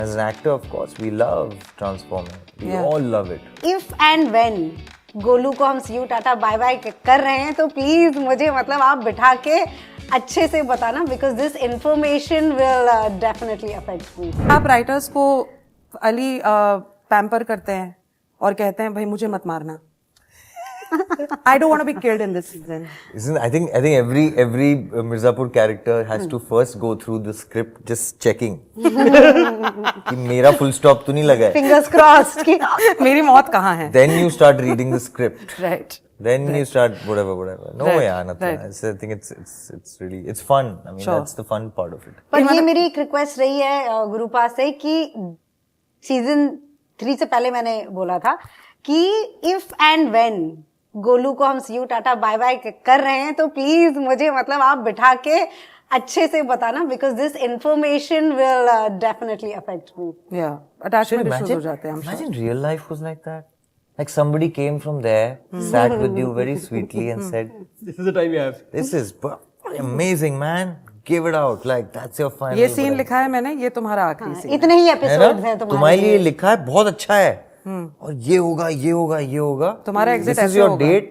As an actor, of course, we love transforming. We all love it. If and when Golu को हम सी you tata bye bye कर रहे हैं तो please मुझे मतलब आप बिठा के अच्छे से बताना because this information will definitely affect me. आप राइटर्स को अली पैम्पर करते हैं और कहते हैं भाई मुझे मत मारना। I don't want to be killed in this season. I think every Mirzapur character has to first go through the script, just checking कि मेरा full stop तो नहीं लगा है। Fingers crossed कि मेरी मौत कहाँ है? Then you start reading the script. Right. Then you start whatever. No, Right. yeah, nothing. Right. I think it's really it's fun. I mean, Sure. that's the fun part of it. पर ये मेरी एक request रही है गुरुपा से कि season 3 से पहले मैंने बोला था कि इफ एंड व्हेन गोलू को हम सी यू टाटा बाय बाय कर रहे हैं तो प्लीज मुझे मतलब आप बिठा के अच्छे से बताना because this information will definitely affect me. Yeah. Attachment issues हो जाते हैं हम sure. Imagine real life was like that. Like somebody came from there, sat with you very sweetly and said, This is the time you have. "This is amazing, man. Give it out. Like that's your final." ये scene लिखा है मैंने, ये तुम्हारा आखिरी scene. इतने ही है episodes ना? हैं तुम्हारे लिए लिखा है, बहुत अच्छा है। और ये होगा, ये होगा, ये होगा। तुम्हारा exit This is ऐसे your होगा। date.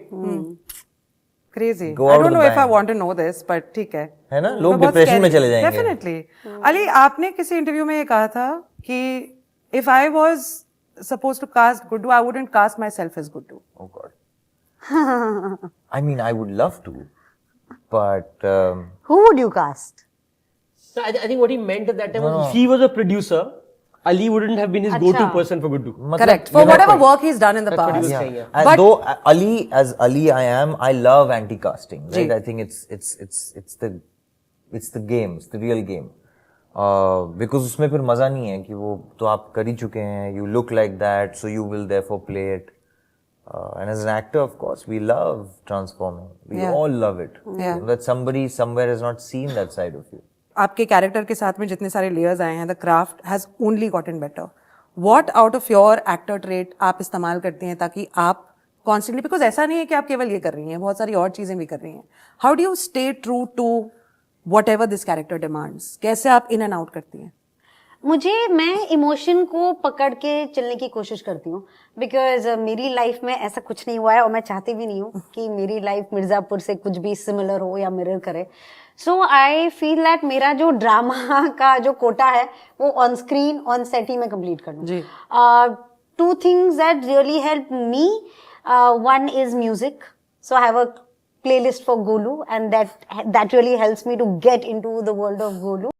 Crazy. Go I out don't of know the if I bank. want to know this, but ठीक है। है ना? लोग तो बहुत डिप्रेशन में scary- चले जाएंगे। Definitely. अली आपने किसी इंटरव्यू में ये कहा था कि if I was supposed to cast Guddu, I wouldn't cast myself as Guddu. Oh God. I mean, I would love to, but Who would you cast? So I think what he meant at that time was if he was a producer, Ali wouldn't have been his go-to person for Guddu. Correct. For whatever work he's done in the That's what he past. was yeah. saying, yeah. And But- though as Ali I am, I love anti-casting. Right? Ji. I think it's the game, it's the real game. Because उसमें फिर मजा नहीं है कि वो तो आप कर ही चुके हैं. You look like that, so you will therefore play it. And as an actor, of course, we love transforming. We Yeah. all love it. Yeah. That somebody somewhere has not seen that side of you. आपके character के साथ में जितने सारे layers आए हैं, the craft has only gotten better. What out of your actor trait आप इस्तेमाल करती हैं ताकि आप कॉन्स्टेंटली, बिकॉज ऐसा नहीं है कि आप केवल ये कर रही हैं, बहुत सारी और चीजें भी कर रही हैं। How do you stay true to whatever this character demands? कैसे आप इन एंड आउट करती हैं? मैं इमोशन को पकड़ के चलने की कोशिश करती हूँ बिकॉज मेरी लाइफ में ऐसा कुछ नहीं हुआ है और मैं चाहती भी नहीं हूँ कि मेरी लाइफ मिर्जापुर से कुछ भी सिमिलर हो या मिरर करे। सो आई फील दैट मेरा जो ड्रामा का जो कोटा है वो ऑन स्क्रीन ऑन सेट ही मैं कंप्लीट कर जी। लूँ। Two things that really help me, one is music, so I have a playlist for Golu and that really helps me to get into the world of Golu.